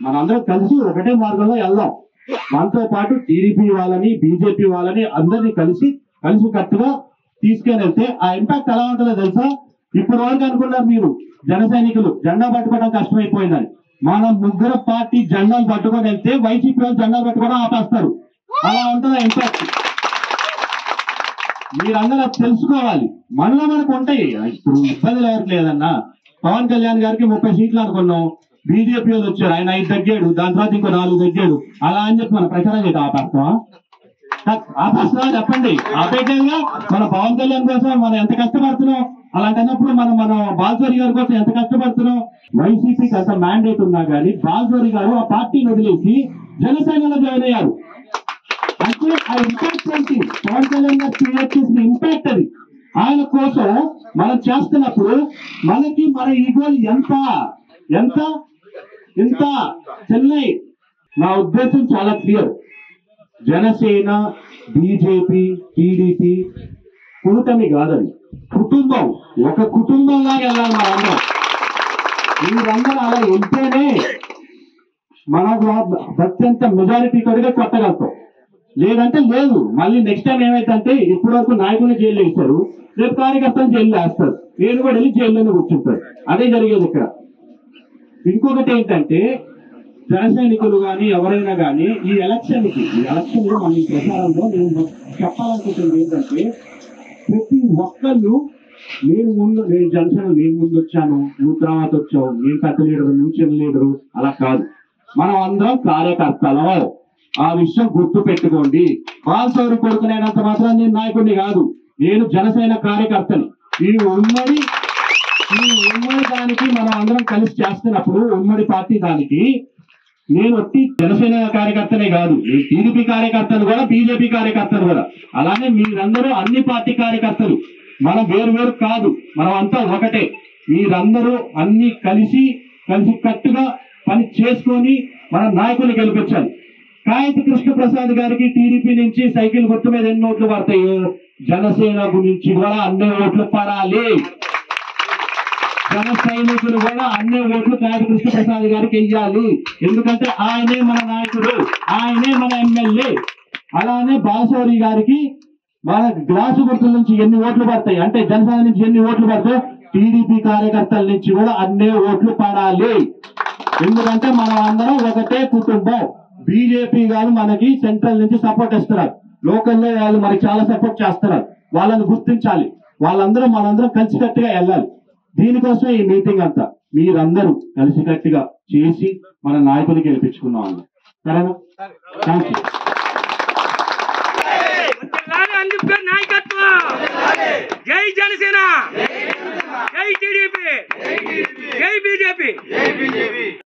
మనందరం కలిసి ఒకటే మార్గంలో వెళ్దాం. మనతో పాటు టీడీపీ వాళ్ళని బీజేపీ వాళ్ళని అందరినీ కలిసి కట్టుగా తీసుకొని వెళ్తే ఆ ఇంపాక్ట్ ఎలా ఉంటుందో తెలుసా? ఇప్పటి వరకు అనుకున్నారు మీరు జన సైనికులు జెండా పట్టుకోవడం కష్టమైపోయిందని. మనం ముగ్గురు పార్టీ జెండాలు పట్టుకొని వెళ్తే వైసీపీ వాళ్ళు జెండాలు పట్టుకోవడం ఆపేస్తారు. అలా ఉంటుంది ఇంపాక్ట్. మీరందరూ తెలుసుకోవాలి. మనలో మనకు ఉంటాయి ఇప్పుడు ఇబ్బందులు ఎవరికి లేదన్నా. పవన్ కళ్యాణ్ గారికి 30 సీట్లు అనుకున్నాం, బీజేపీ వాళ్ళు వచ్చారు, ఆయన 5 తగ్గాడు, దాని తర్వాత ఇంకో 4 తగ్గాడు. అలా అని చెప్పి మన ప్రచారం చేయడం ఆపేస్తామా? చెప్పండి. ఆపేటంగా మన పవన్ కళ్యాణ్ కోసం మనం ఎంత కష్టపడుతున్నాం. అలాంటప్పుడు మన బాలచోరి గారి కోసం ఎంత కష్టపడుతున్నాం. వైసీపీకి అంత మ్యాండేట్ ఉన్నా కానీ బాలచోరి గారు ఆ పార్టీని వదిలేసి జనసేనలో జాయిన్ అయ్యారు. అంటే ఆ ఇంపాక్ట్ ఏంటి? పవన్ కళ్యాణ్ గారు క్రియేట్ చేసిన ఇంపాక్ట్ అది. ఆయన కోసం మనం చేస్తున్నప్పుడు మనకి మన ఈగోలు ఎంత ఎంత ఎంత చెన్నై. నా ఉద్దేశం చాలా క్లియర్. జనసేన, బీజేపీ, టీడీపీ కూటమి కాదని కుటుంబం, ఒక కుటుంబంగా వెళ్ళాలి మనందరం. మీరందరూ అలా వెళ్తేనే మనకు అత్యంత మెజారిటీ తోడిగా కొట్టగలుగుతాం. లేదంటే లేదు. మళ్ళీ నెక్స్ట్ టైం ఏమైందంటే ఇప్పటి వరకు నాయకులు జైలు వేస్తారు, రేపు కార్యకర్తలు జైలు వేస్తారు, నేను కూడా వెళ్ళి జైల్లోనే కూర్చుంటారు. అదే జరిగేది ఇక్కడ. ఇంకొకటి ఏంటంటే జన సైనికులు కానీ ఎవరైనా కానీ ఈ ఎలక్షన్ మన ఈ ప్రచారంలో నేను చెప్పాలనుకుంటుంది ఏంటంటే ప్రతి ఒక్కళ్ళు నేను జనసేన నేను ముందు వచ్చాను, నువ్వు తర్వాత వచ్చావు, నేను పెద్ద లీడరు, నువ్వు చిన్న లీడరు, అలా కాదు. మనం అందరం కార్యకర్తలు. ఆ విషయం గుర్తు పెట్టుకోండి. బాలచౌరి కొడుకునైనంత మాత్రం నేను నాయకుడిని కాదు, నేను జనసేన కార్యకర్తని. ఈ ఉమ్మడి దానికి మనం అందరం కలిసి చేస్తున్నప్పుడు ఉమ్మడి పార్టీ దానికి నేను వచ్చి జనసేన కార్యకర్తనే కాదు, నేను టీడీపీ కార్యకర్తలు కూడా, బీజేపీ కార్యకర్తలు కూడా. అలానే మీరందరూ అన్ని పార్టీ కార్యకర్తలు. మనం వేరు కాదు, మనం అంతా ఒకటే. మీరందరూ అన్ని కలిసి కట్టుగా పని చేసుకొని మన నాయకులు గెలిపించాలి. కాయతి కృష్ణప్రసాద్ గారికి టీడీపీ నుంచి సైకిల్ గుర్తు మీద ఎన్ని ఓట్లు పడతాయో జనసేన గురించి కూడా అన్ని ఓట్లు పడాలి. జన సైనికులు కూడా అన్ని ఓట్లు కాయతి కృష్ణప్రసాద్ గారికి వెయ్యాలి. ఎందుకంటే ఆయనే మన నాయకుడు, ఆయనే మన ఎమ్మెల్యే. అలానే బాలశౌరి గారికి మన గ్లాసు గుర్తుల నుంచి ఎన్ని ఓట్లు పడతాయి అంటే జనసేన నుంచి ఎన్ని ఓట్లు పడతాయి, టీడీపీ కార్యకర్తల నుంచి కూడా అన్ని ఓట్లు పడాలి. ఎందుకంటే మనం అందరం ఒకటే కుటుంబం. బీజేపీ గారు మనకి సెంట్రల్ నుంచి సపోర్ట్ ఇస్తున్నారు, లోకల్లో వాళ్ళు మనకి చాలా సపోర్ట్ చేస్తున్నారు. వాళ్ళని గుర్తించాలి. మనందరం కలిసికట్టుగా వెళ్ళాలి. దీనికోసమే ఈ మీటింగ్ అంతా. మీరందరూ కలిసికట్టుగా చేసి మన నాయకులు గెలిపించుకున్నాం. సరేనా? Thank you. జై జనసేన, జై టీడీపీ, జై బీజేపీ.